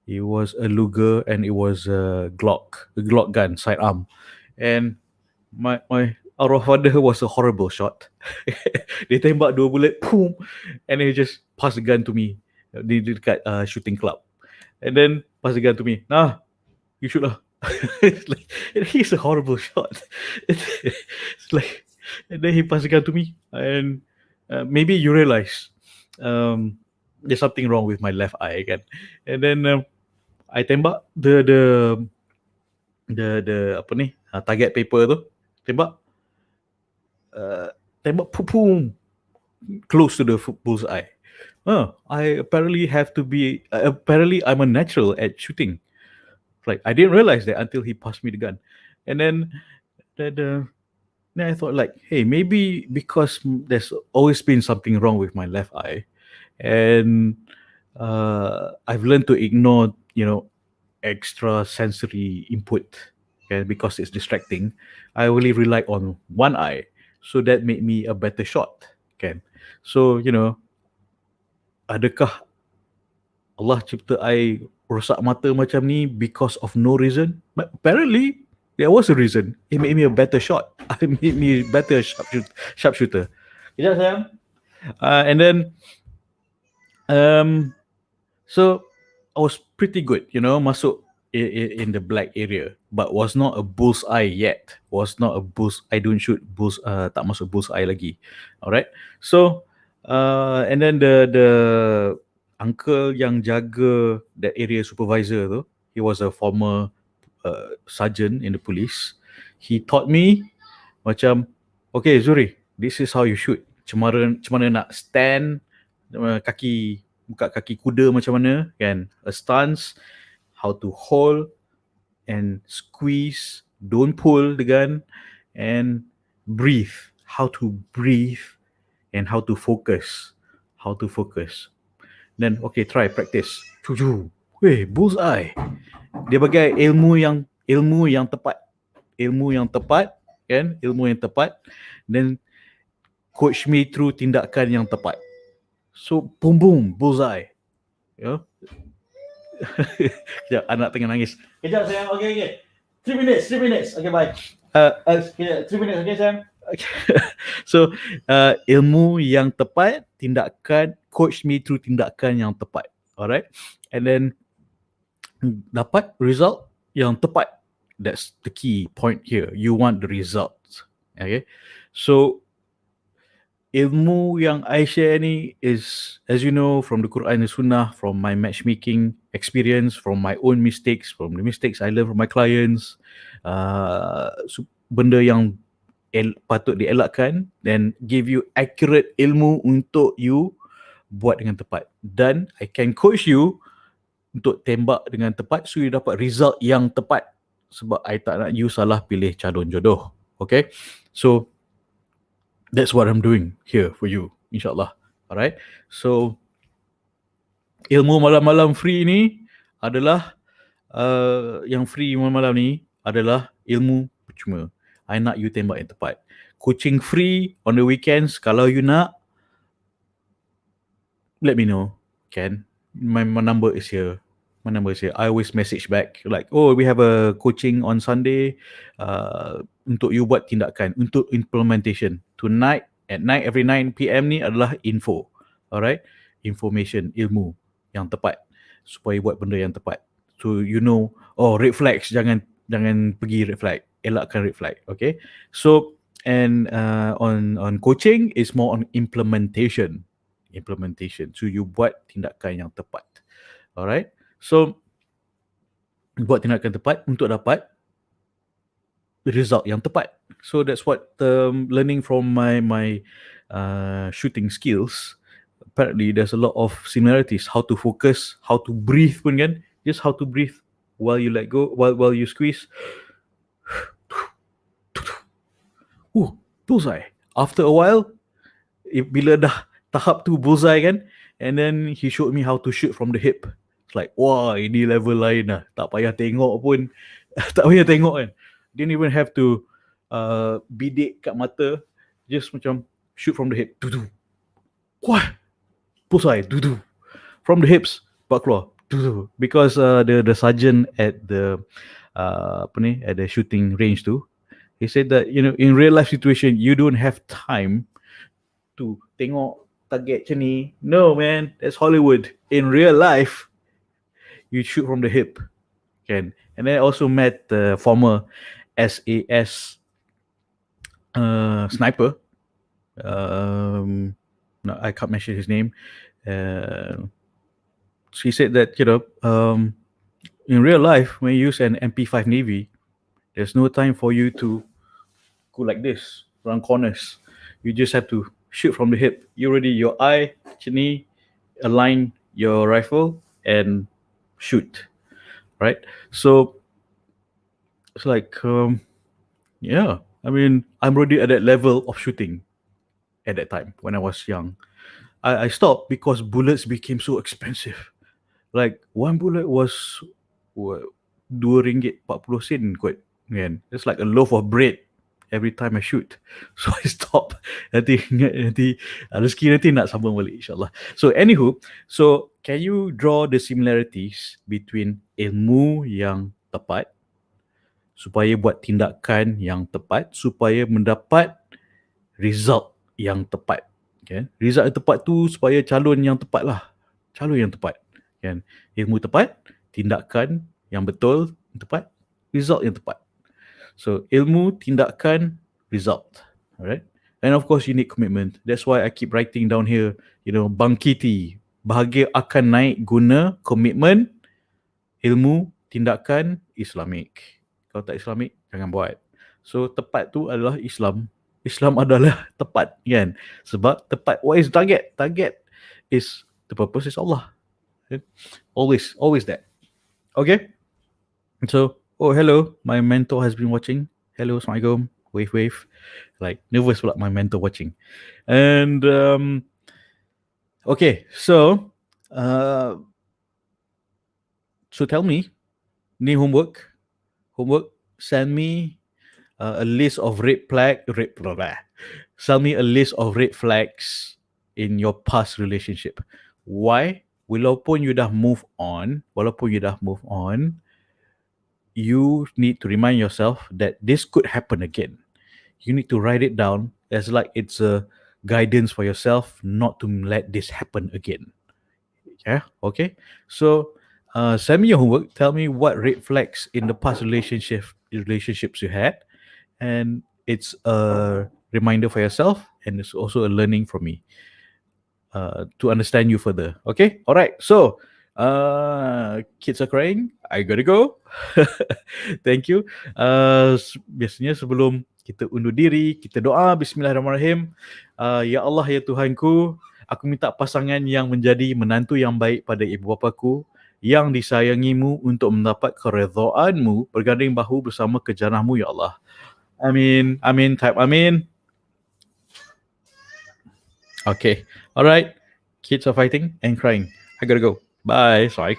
a Luger and it was a Glock gun, sidearm. And my our father was a horrible shot. Dia tembak 2 bullet, boom, and he just pass the gun to me di dekat shooting club. And then pass the gun to me. Nah, you shoot lah. It's like, he's a horrible shot. It's like, and then he passed the gun to me, and maybe you realize there's something wrong with my left eye again. And then I tembak the apa ni, target paper tu, tembak boom, close to the bull's eye. I apparently have to be. Apparently, I'm a natural at shooting. Like, I didn't realize that until he passed me the gun, and then then I thought, like, hey, maybe because there's always been something wrong with my left eye, and I've learned to ignore, extra sensory input, okay, because it's distracting. I only rely on one eye, so that made me a better shot. Okay, so adakah Allah cipta I rosak mata macam ni because of no reason? But apparently there was a reason. It made me a better shot. It made me better sharpshooter. Kejap sayang. And then so I was pretty good, masuk in the black area, but was not a bullseye yet. I don't shoot bulls. Tak masuk bullseye lagi. Alright. So and then the uncle yang jaga that area supervisor tu, he was a former sergeant in the police. He taught me macam, okay Zuri, this is how you shoot. Macam mana nak stand, buka kaki kuda macam mana, kan? A stance, how to hold and squeeze, don't pull the gun, and breathe. How to breathe and how to focus. Then, okay, try, practice. Weh, bullseye. Dia bagi ilmu yang tepat. Kan? Ilmu yang tepat. Then, coach me through tindakan yang tepat. So, boom, bullseye. Kejap, anak tengah nangis. Kejap, sayang. Okay. 3 minutes. Okay, bye. 3 minutes, okay, sayang? Okay. So, ilmu yang tepat, tindakan, coach me through tindakan yang tepat. Alright? And then, dapat result yang tepat. That's the key point here. You want the results. Okay? So, ilmu yang I share ni is, as you know, from the Quran and Sunnah, from my matchmaking experience, from my own mistakes, from the mistakes I learn from my clients, benda yang patut dielakkan, then give you accurate ilmu untuk you buat dengan tepat. Dan I can coach you untuk tembak dengan tepat, so you dapat result yang tepat. Sebab I tak nak you salah pilih calon jodoh. Okay? So, that's what I'm doing here for you, insyaAllah. Alright? So, ilmu malam-malam free ni adalah, yang free malam-malam ni adalah ilmu percuma. I nak you tembak yang tepat. coaching free on the weekends. Kalau you nak, let me know. Can my number is here. My number is here. I always message back like, oh, we have a coaching on Sunday. Untuk you buat tindakan, untuk implementation. Tonight at night, every 9 PM ni adalah info. Alright, information, ilmu yang tepat supaya buat benda yang tepat. So you know, oh, red flags, jangan pergi red flag, elakkan red flag. Okay, so and on coaching is more on implementation. So you buat tindakan yang tepat. Alright, so buat tindakan tepat untuk dapat result yang tepat. So that's what learning from my shooting skills. Apparently there's a lot of similarities. How to focus, how to breathe pun kan. Just how to breathe while you let go, while you squeeze. Bullseye. After a while, bila dah tahap tu bullseye kan, and then he showed me how to shoot from the hip. It's like, wah, ini level lain lah. Tak payah tengok pun. Tak payah tengok kan. Didn't even have to bidik kat mata. Just macam shoot from the hip. Wah, bullseye. From the hips, bak keluar. Because the sergeant at the at the shooting range tu, he said that, you know, in real life situation, you don't have time to tengok target macam ni. No, man, that's Hollywood. In real life, you shoot from the hip. Can. And then I also met the former SAS sniper. No, I can't mention his name. He said that, you know, in real life, when you use an MP5 Navy, there's no time for you to go like this, run corners. You just have to shoot from the hip. You already, your eye, knee, align your rifle and shoot, right? So it's like, yeah, I mean, I'm already at that level of shooting at that time when I was young. I stopped because bullets became so expensive. Like one bullet was RM2.40 kot, kan? It's like a loaf of bread every time I shoot. So I stop. Nanti rezeki nanti nak sambung balik, insyaAllah. So anywho, so can you draw the similarities between ilmu yang tepat supaya buat tindakan yang tepat, supaya mendapat result yang tepat, kan? Result yang tepat tu supaya calon yang tepat lah. Calon yang tepat, kan? Ilmu tepat, tindakan yang betul, tepat, result yang tepat. So ilmu, tindakan, result. Alright. And of course you need commitment. That's why I keep writing down here, you know, bangkiti. Bahagia akan naik guna komitmen, ilmu, tindakan, Islamik. Kalau tak Islamik, jangan buat. So tepat tu adalah Islam. Islam adalah tepat, kan? Sebab tepat. What is target? Target is, the purpose is Allah. Always that. Okay? So, oh, hello, my mentor has been watching. Hello, Assalamualaikum. Wave. Like, nervous pula my mentor watching. And, okay, so tell me, ni homework, send me a list of send me a list of red flags in your past relationship. Why? Walaupun you dah move on, you need to remind yourself that this could happen again. You need to write it down as like it's a guidance for yourself not to let this happen again. Yeah, okay. So send me your homework. Tell me what red flags in the past relationships you had, and it's a reminder for yourself, and it's also a learning for me to understand you further. Okay, all right. So kids are crying. I gotta go. Thank you. Biasanya sebelum kita undur diri, kita doa. Bismillahirrahmanirrahim. Ya Allah, ya Tuhanku, aku minta pasangan yang menjadi menantu yang baik pada ibu bapaku, yang disayangimu untuk mendapat keredaan-Mu, berganding bahu bersama kejanah-Mu, ya Allah. Amin. Type amin. Okay. All right. Kids are fighting and crying. I gotta go. Bye. Sorry.